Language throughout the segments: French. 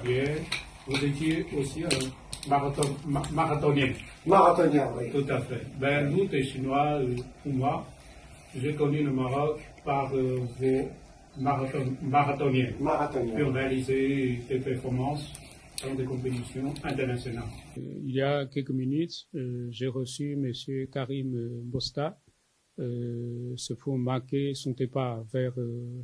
carrière, vous étiez aussi marathonien. Marathonien, oui. Tout à fait. Ben, nous, les Chinois, pour moi, j'ai connu le Maroc par vos marathoniens qui ont réalisé des performances dans des compétitions internationales. Il y a quelques minutes, j'ai reçu M. Karim Bosta. C'est pour marquer son départ vers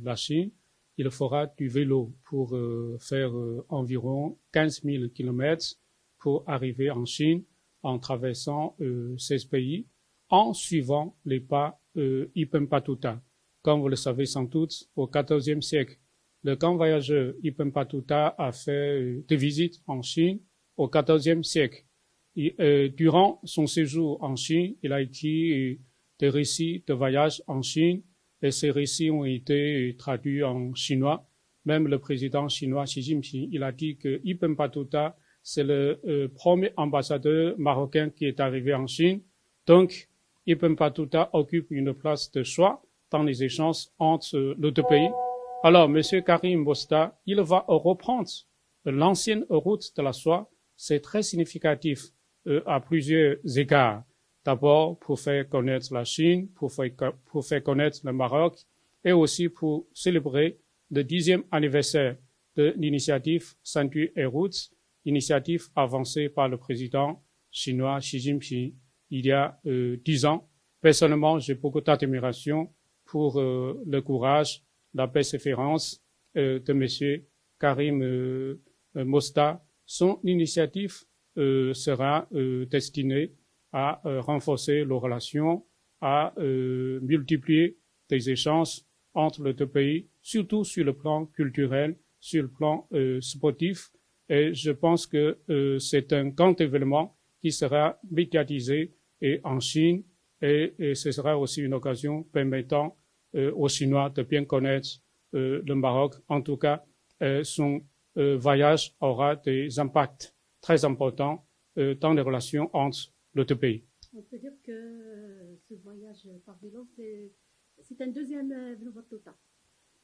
la Chine. Il fera du vélo pour faire environ 15 000 km pour arriver en Chine en traversant 16 pays en suivant les pas Ibn Battuta. Comme vous le savez sans doute, au XIVe siècle, le grand voyageur Ibn Battuta a fait des visites en Chine au XIVe siècle. Durant son séjour en Chine, il a écrit des récits de voyage en Chine et ces récits ont été traduits en chinois. Même le président chinois Xi Jinping, il a dit que Ibn Battuta, c'est le premier ambassadeur marocain qui est arrivé en Chine. Donc, Ibn Battuta occupe une place de choix dans les échanges entre les deux pays. Alors, M. Karim Bosta, il va reprendre l'ancienne route de la soie. C'est très significatif à plusieurs égards. D'abord, pour faire connaître la Chine, pour faire connaître le Maroc, et aussi pour célébrer le 10e anniversaire de l'initiative Ceinture et Routes, initiative avancée par le président chinois Xi Jinping il y a 10 ans. Personnellement, j'ai beaucoup d'admiration pour le courage, la persévérance de M. Karim Bosta. Son initiative sera destinée à renforcer les relations, à multiplier des échanges entre les deux pays, surtout sur le plan culturel, sur le plan sportif. Et je pense que c'est un grand événement qui sera médiatisé en Chine et ce sera aussi une occasion permettant aux Chinois de bien connaître le Maroc. En tout cas, son voyage aura des impacts très importants dans les relations entre les deux pays. On peut dire que ce voyage par vélo, c'est un deuxième Ibn Battuta.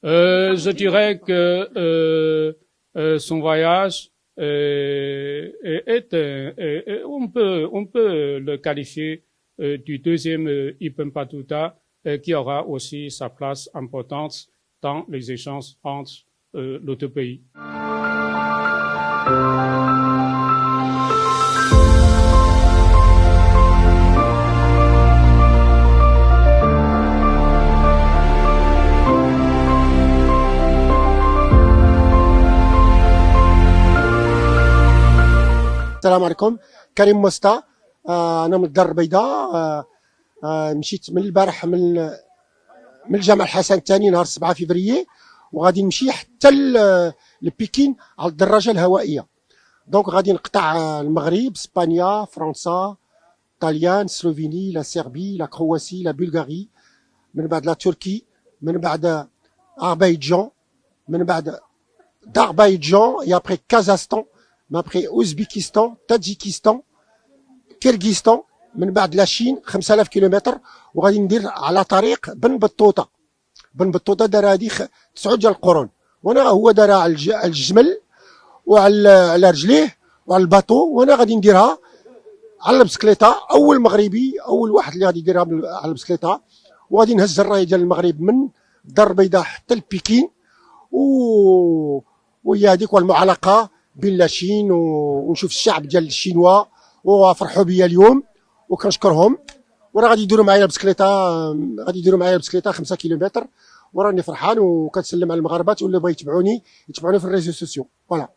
Je dirais que son voyage on peut le qualifier du deuxième Ibn Battuta qui aura aussi sa place importante dans les échanges entre les deux pays. السلام عليكم. كريم موستا. انا من الدار البيضاء. مشيت من البارح من الجامع الحسن الثاني نهار 7 فبراير وغادي نمشي حتى لبكين على الدراجه الهوائيه. دونك غادي نقطع المغرب، اسبانيا، فرنسا، طاليان، سلوفيني، لا سربي، لا كرواسي، لا بلغاري، من بعد لا تركي، من بعد أذربيجان، من بعد d'Azerbaïdjan et après Kazakhstan, mais après Ouzbékistan, Tadjikistan, Kyrgyzstan, من بعد لا Chine 5000 كيلومتر وغادي ندير على طريق بن بطوطة. بن بطوطة دار هذه 9 ديال القرون، وانا هو دار على الجمل وعلى رجليه وعلى الباطو، وانا غادي نديرها على البسكليطة. اول مغربي، اول واحد اللي غادي يديرها على البسكليطة، وغادي نهز الرايه ديال المغرب من الدار البيضاء حتى لبكين. وهي هذيك والمعلقه بين لاشين ونشوف الشعب ديال الشينوا وفرحوا بيا اليوم وكنشكرهم. وراه غادي يديروا معايا البسكليطه 5 كيلومتر، وراني فرحان وكنسلم على المغاربه واللي بغا يتبعوني في الريزو سوسيو. فوالا.